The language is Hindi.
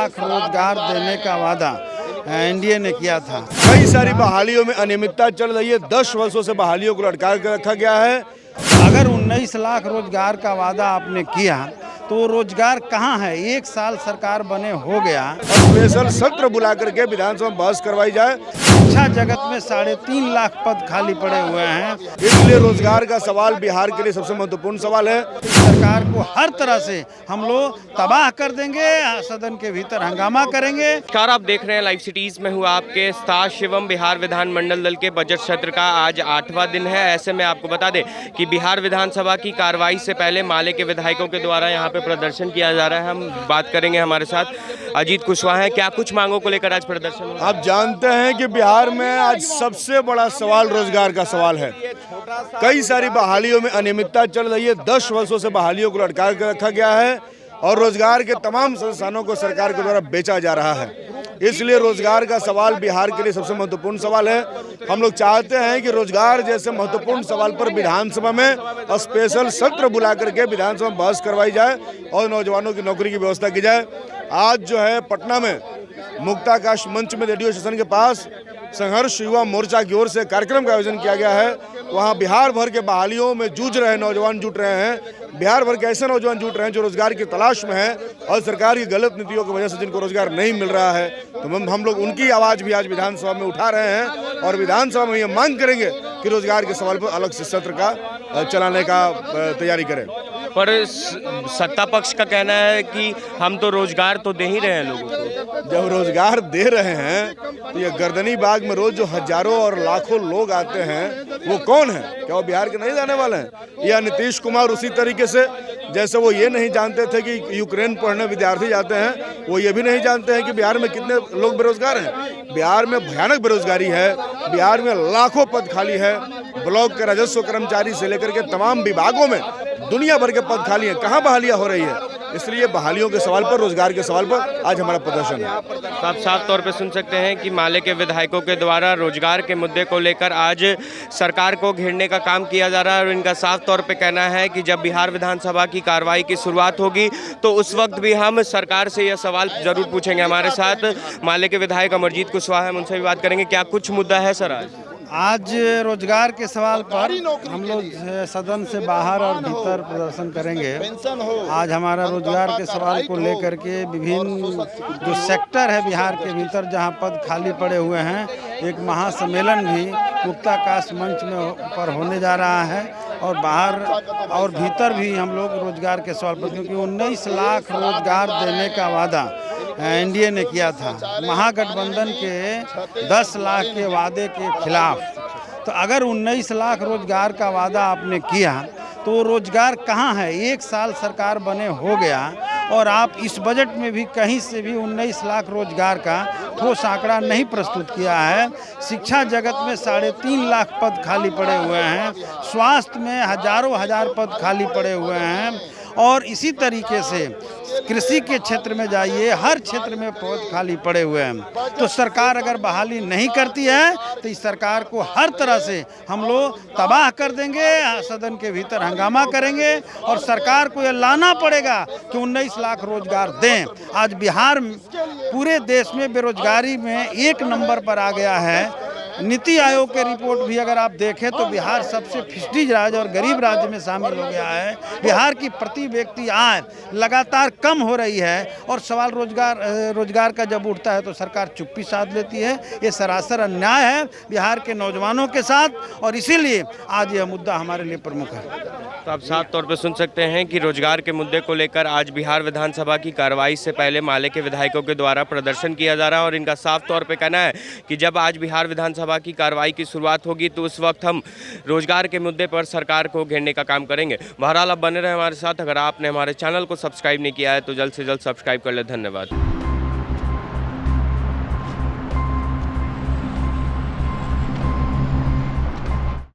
लाख रोजगार देने का वादा एनडीए ने किया था। कई सारी बहालियों में अनियमितता चल रही है। 10 वर्षों से बहालियों को लटका कर रखा गया है। अगर 19 लाख रोजगार का वादा आपने किया तो रोजगार कहाँ है? 1 साल सरकार बने हो गया। स्पेशल सत्र बुला करके विधानसभा में बहस करवाई जाए। शिक्षा जगत में 3.5 लाख पद खाली पड़े हुए हैं। इसलिए रोजगार का सवाल बिहार के लिए सबसे महत्वपूर्ण सवाल है। सरकार को हर तरह से हम लोग तबाह कर देंगे, सदन के भीतर हंगामा करेंगे। नमस्कार, आप देख रहे हैं लाइव सिटीज में हूँ आपके साथ शिवम। बिहार विधानमंडल दल के बजट सत्र का आज 8वां दिन है। ऐसे में आपको बता दें कि बिहार विधानसभा की कार्रवाई से पहले माले के विधायकों के द्वारा यहाँ पे प्रदर्शन किया जा रहा है। हम बात करेंगे, हमारे साथ अजीत कुशवाहा हैं। क्या कुछ मांगों को लेकर आज प्रदर्शन हुआ? आप जानते हैं कि बिहार में आज सबसे बड़ा सवाल रोजगार का सवाल है। कई सारी बहालियों में अनियमितता चल रही है। 10 वर्षों से बहालियों को लटका कर रखा गया है और रोजगार के तमाम संस्थानों को सरकार के द्वारा बेचा जा रहा है। इसलिए रोजगार का सवाल बिहार के लिए सबसे महत्वपूर्ण सवाल है। हम लोग चाहते हैं कि रोजगार जैसे महत्वपूर्ण सवाल पर विधानसभा में स्पेशल सत्र बुला करके विधानसभा में बहस करवाई जाए और नौजवानों की नौकरी की व्यवस्था की जाए। आज जो है पटना में मुक्ताकाश मंच में रेडियो स्टेशन के पास संघर्ष युवा मोर्चा की ओर से कार्यक्रम का आयोजन किया गया है। वहाँ बिहार भर के बहालियों में जूझ रहे नौजवान जुट रहे हैं। बिहार भर के ऐसे नौजवान जुट रहे हैं जो रोजगार की तलाश में हैं और सरकार की गलत नीतियों की वजह से जिनको रोजगार नहीं मिल रहा है। तो हम लोग उनकी आवाज़ भी आज विधानसभा में उठा रहे हैं और विधानसभा में ये मांग करेंगे कि रोजगार के सवाल पर अलग से सत्र का चलाने का तैयारी करें। पर सत्ता पक्ष का कहना है कि हम तो रोजगार तो दे ही रहे हैं लोगों को। जब रोजगार दे रहे हैं तो ये गर्दनी बाग में रोज जो हजारों और लाखों लोग आते हैं वो कौन है? क्या वो बिहार के नहीं जाने वाले हैं? या नीतीश कुमार उसी तरीके से जैसे वो ये नहीं जानते थे कि यूक्रेन पढ़ने विद्यार्थी जाते हैं, वो ये भी नहीं जानते हैं कि बिहार में कितने लोग बेरोजगार हैं। बिहार में भयानक बेरोजगारी है। बिहार में लाखों पद खाली है। ब्लॉक के राजस्व कर्मचारी से लेकर के तमाम विभागों में दुनिया भर के पद खाली हैं। कहाँ बहालियाँ हो रही है? इसलिए बहालियों के सवाल पर, रोजगार के सवाल पर आज हमारा प्रदर्शन है। तो आप साफ तौर पे सुन सकते हैं कि माले के विधायकों के द्वारा रोजगार के मुद्दे को लेकर आज सरकार को घेरने का काम किया जा रहा है और इनका साफ तौर पे कहना है कि जब बिहार विधानसभा की कार्रवाई की शुरुआत होगी तो उस वक्त भी हम सरकार से यह सवाल जरूर पूछेंगे। हमारे साथ माले के विधायक अमरजीत कुशवाहा हैं, उनसे भी बात करेंगे। क्या कुछ मुद्दा है सर आज रोजगार के सवाल पर हम लोग सदन से बाहर और भीतर प्रदर्शन करेंगे। आज हमारा रोजगार के सवाल को लेकर के विभिन्न जो सेक्टर है बिहार के भीतर जहां पद खाली पड़े हुए हैं, एक महासम्मेलन भी मुक्ताकाश मंच में पर होने जा रहा है और बाहर और भीतर भी हम लोग रोजगार के सवाल पर, क्योंकि 19 लाख रोजगार देने का वादा एनडीए ने किया था महागठबंधन के 10 लाख के वादे के खिलाफ। तो अगर 19 लाख रोजगार का वादा आपने किया तो रोजगार कहाँ है? 1 साल सरकार बने हो गया और आप इस बजट में भी कहीं से भी 19 लाख रोजगार का ठोस आंकड़ा नहीं प्रस्तुत किया है। शिक्षा जगत में 3.5 लाख पद खाली पड़े हुए हैं। स्वास्थ्य में हजारों हजार पद खाली पड़े हुए हैं और इसी तरीके से कृषि के क्षेत्र में जाइए, हर क्षेत्र में पद खाली पड़े हुए हैं। तो सरकार अगर बहाली नहीं करती है तो इस सरकार को हर तरह से हम लोग तबाह कर देंगे, सदन के भीतर हंगामा करेंगे और सरकार को यह लाना पड़ेगा कि 19 लाख रोजगार दें। आज बिहार पूरे देश में बेरोजगारी में 1 नंबर पर आ गया है। नीति आयोग के रिपोर्ट भी अगर आप देखें तो बिहार सबसे पिछड़ी राज्य और गरीब राज्य में शामिल हो गया है। बिहार की प्रति व्यक्ति आय लगातार कम हो रही है और सवाल रोजगार का जब उठता है तो सरकार चुप्पी साध लेती है। ये सरासर अन्याय है बिहार के नौजवानों के साथ और इसीलिए आज यह मुद्दा हमारे लिए प्रमुख है। तो आप साफ तौर पर सुन सकते हैं कि रोजगार के मुद्दे को लेकर आज बिहार विधानसभा की कार्रवाई से पहले माले के विधायकों के द्वारा प्रदर्शन किया जा रहा है और इनका साफ तौर पर कहना है कि जब आज बिहार विधानसभा की कार्रवाई की शुरुआत होगी तो उस वक्त हम रोजगार के मुद्दे पर सरकार को घेरने का काम करेंगे। बहरहाल आप बने रहे हमारे साथ। अगर आपने हमारे चैनल को सब्सक्राइब नहीं किया है तो जल्द से जल्द सब्सक्राइब कर ले। धन्यवाद।